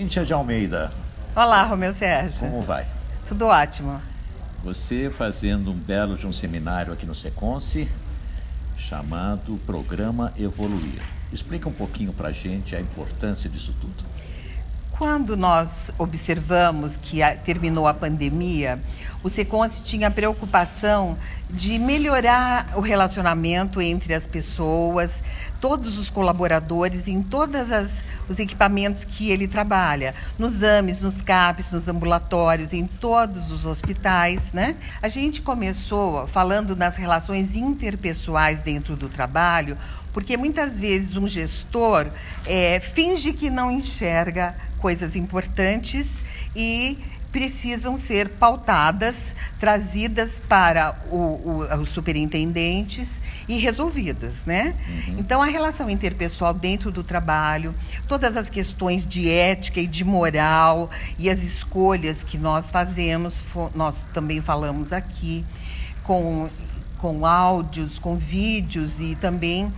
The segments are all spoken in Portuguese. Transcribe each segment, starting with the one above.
Cíntia de Almeida, Olá, Romeu Sérgio. como vai? Tudo ótimo. Você fazendo um belo de um seminário aqui no Seconce, chamado Programa Evoluir. Explica um pouquinho para a gente a importância disso tudo. Quando nós observamos que terminou a pandemia, o Seconce tinha a preocupação de melhorar o relacionamento entre as pessoas, todos os colaboradores, em todos os equipamentos que ele trabalha, nos AMES, nos CAPs, nos ambulatórios, em todos os hospitais, né? A gente começou falando nas relações interpessoais dentro do trabalho, porque muitas vezes um gestor finge que não enxerga coisas importantes e precisam ser pautadas, trazidas para os superintendentes e resolvidas, né? Então, a relação interpessoal dentro do trabalho, todas as questões de ética e de moral e as escolhas que nós fazemos, nós também falamos aqui, com áudios, com vídeos e também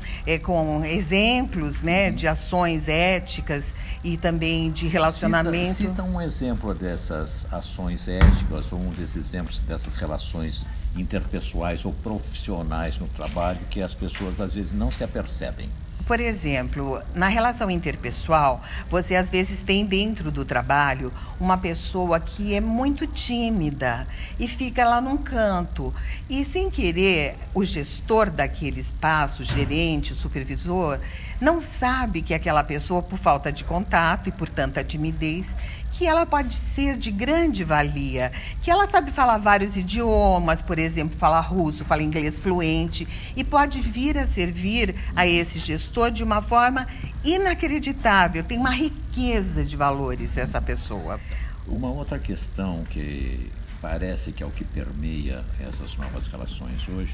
com exemplos, né, de ações éticas e também de relacionamento. Cita um exemplo dessas ações éticas ou um desses exemplos dessas relações interpessoais ou profissionais no trabalho que as pessoas às vezes não se apercebem. Por exemplo, na relação interpessoal, você às vezes tem dentro do trabalho uma pessoa que é muito tímida e fica lá num canto. E sem querer, o gestor daquele espaço, o gerente, o supervisor, não sabe que aquela pessoa, por falta de contato e por tanta timidez, que ela pode ser de grande valia, que ela sabe falar vários idiomas, por exemplo, fala russo, fala inglês fluente, e pode vir a servir a esse gestor de uma forma inacreditável. Tem uma riqueza de valores essa pessoa. Uma outra questão que parece que é o que permeia essas novas relações hoje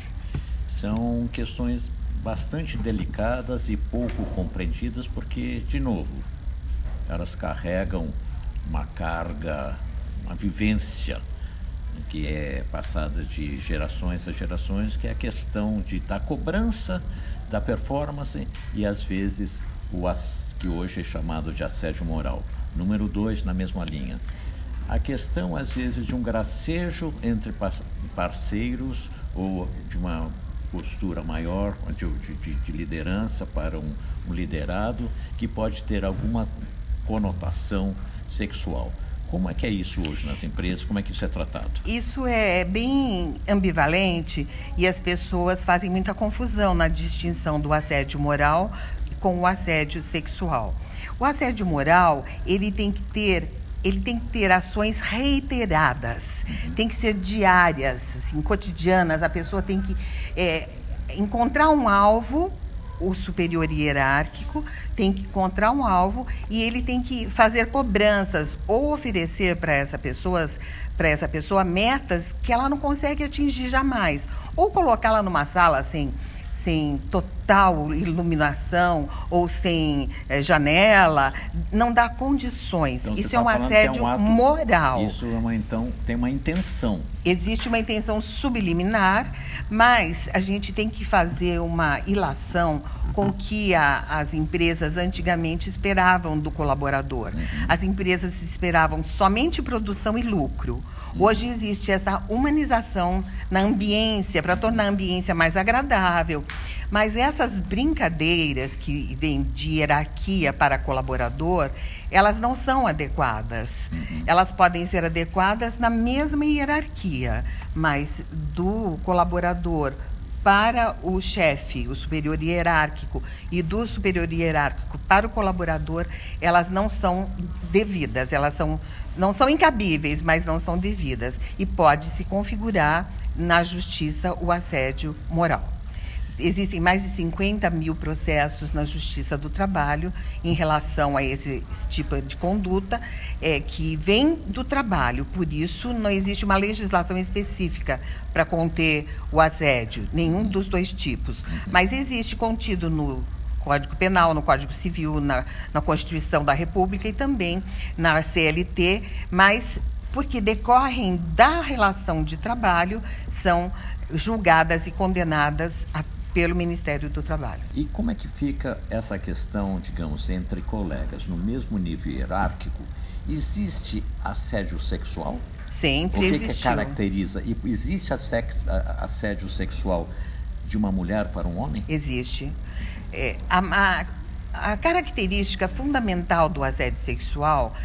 são questões bastante delicadas e pouco compreendidas, porque, de novo, elas carregam uma carga, uma vivência que é passada de gerações a gerações, que é a questão da cobrança da performance e, às vezes, que hoje é chamado de assédio moral. Número 2, na mesma linha. A questão, às vezes, de um gracejo entre parceiros ou de uma postura maior de liderança para um liderado que pode ter alguma conotação sexual. Como é que é isso hoje nas empresas? Como é que isso é tratado? Isso é bem ambivalente e as pessoas fazem muita confusão na distinção do assédio moral com o assédio sexual. O assédio moral, ele tem que ter ações reiteradas, tem que ser diárias, assim, cotidianas. A pessoa tem que encontrar um alvo. O superior hierárquico tem que encontrar um alvo e ele tem que fazer cobranças ou oferecer para essa pessoa metas que ela não consegue atingir jamais, ou colocá-la numa sala sem total iluminação ou sem janela, não dá condições. Então, isso é um assédio moral. Isso tem uma intenção. Existe uma intenção subliminar, mas a gente tem que fazer uma ilação com o que as empresas antigamente esperavam do colaborador. As empresas esperavam somente produção e lucro. Hoje existe essa humanização na ambiência, para tornar a ambiência mais agradável. Mas essas brincadeiras que vêm de hierarquia para colaborador, elas não são adequadas. Elas podem ser adequadas na mesma hierarquia, mas do colaborador para o chefe, o superior hierárquico, e do superior hierárquico para o colaborador, elas não são devidas, não são incabíveis, mas não são devidas. E pode se configurar na justiça o assédio moral. Existem mais de 50 mil processos na Justiça do Trabalho em relação a esse tipo de conduta que vem do trabalho. Por isso, não existe uma legislação específica para conter o assédio, nenhum dos dois tipos. Mas existe contido no Código Penal, no Código Civil, na Constituição da República e também na CLT, mas porque decorrem da relação de trabalho, são julgadas e condenadas pelo Ministério do Trabalho. E como é que fica essa questão, digamos, entre colegas? No mesmo nível hierárquico, existe assédio sexual? Sempre existiu. O que caracteriza? E existe assédio sexual de uma mulher para um homem? Existe. A característica fundamental do assédio sexual,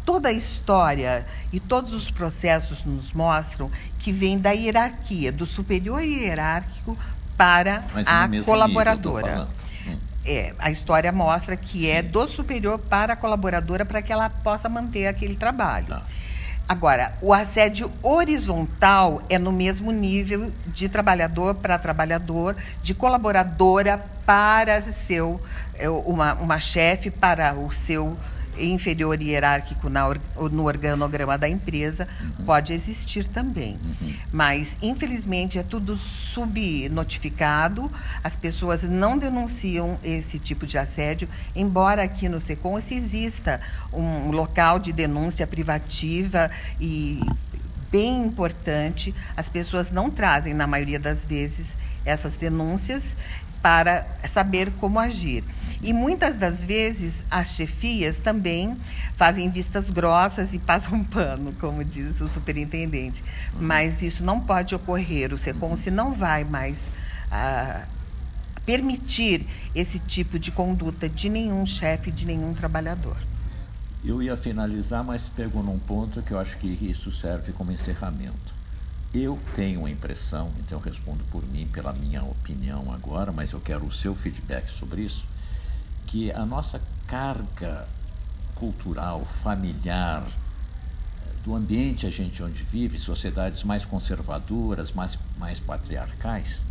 toda a história e todos os processos nos mostram que vem da hierarquia, do superior hierárquico para a colaboradora. A história mostra que é do superior para a colaboradora para que ela possa manter aquele trabalho. Tá. Agora, o assédio horizontal é no mesmo nível de trabalhador para trabalhador, de colaboradora para uma chefe, para o seu inferior hierárquico no organograma da empresa, pode existir também. Mas, infelizmente, é tudo subnotificado, as pessoas não denunciam esse tipo de assédio, embora aqui no SECOM exista um local de denúncia privativa e bem importante, as pessoas não trazem, na maioria das vezes, essas denúncias para saber como agir. E muitas das vezes as chefias também fazem vistas grossas e passam pano, como diz o superintendente. Mas isso não pode ocorrer. O SECOM não vai mais permitir esse tipo de conduta de nenhum chefe, de nenhum trabalhador. Eu ia finalizar, mas pego num ponto que eu acho que isso serve como encerramento. Eu tenho a impressão, então eu respondo por mim, pela minha opinião agora, mas eu quero o seu feedback sobre isso, que a nossa carga cultural, familiar, do ambiente onde vive, sociedades mais conservadoras, mais patriarcais,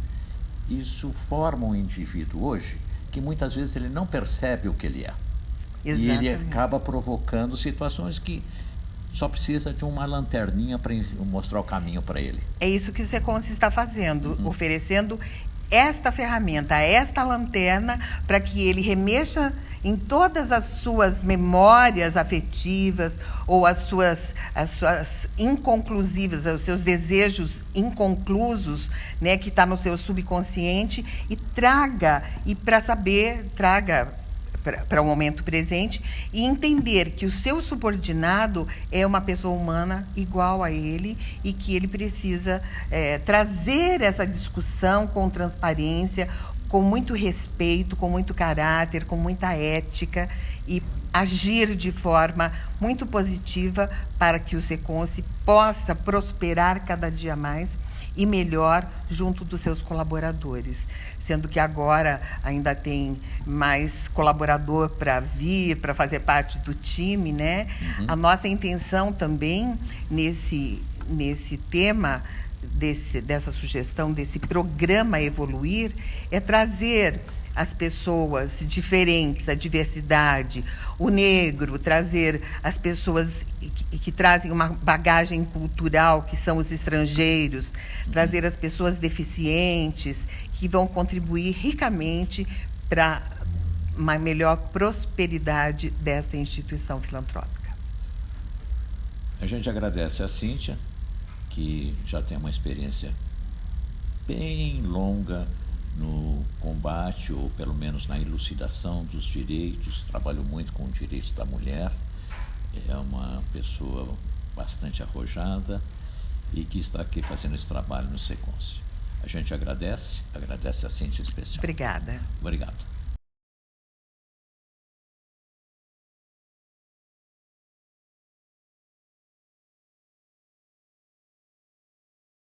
isso forma um indivíduo hoje que muitas vezes ele não percebe o que ele é. Exatamente. E ele acaba provocando situações que só precisa de uma lanterninha para mostrar o caminho para ele. É isso que o SECOM está fazendo, oferecendo esta ferramenta, esta lanterna, para que ele remexa em todas as suas memórias afetivas ou as suas inconclusivas, os seus desejos inconclusos, né, que está no seu subconsciente, e traga para o momento presente e entender que o seu subordinado é uma pessoa humana igual a ele e que ele precisa trazer essa discussão com transparência, com muito respeito, com muito caráter, com muita ética e agir de forma muito positiva para que o SECOM possa prosperar cada dia mais e melhor junto dos seus colaboradores. Sendo que agora ainda tem mais colaborador para vir, para fazer parte do time, né? A nossa intenção também nesse tema, dessa sugestão, desse programa Evoluir, é trazer as pessoas diferentes, a diversidade, o negro, trazer as pessoas que trazem uma bagagem cultural, que são os estrangeiros, trazer as pessoas deficientes, que vão contribuir ricamente para uma melhor prosperidade desta instituição filantrópica. A gente agradece a Cíntia, que já tem uma experiência bem longa no combate, ou pelo menos na elucidação dos direitos, trabalhou muito com os direitos da mulher, é uma pessoa bastante arrojada e que está aqui fazendo esse trabalho no SECOM. A gente agradece a Cíntia especial. Obrigada. Obrigado.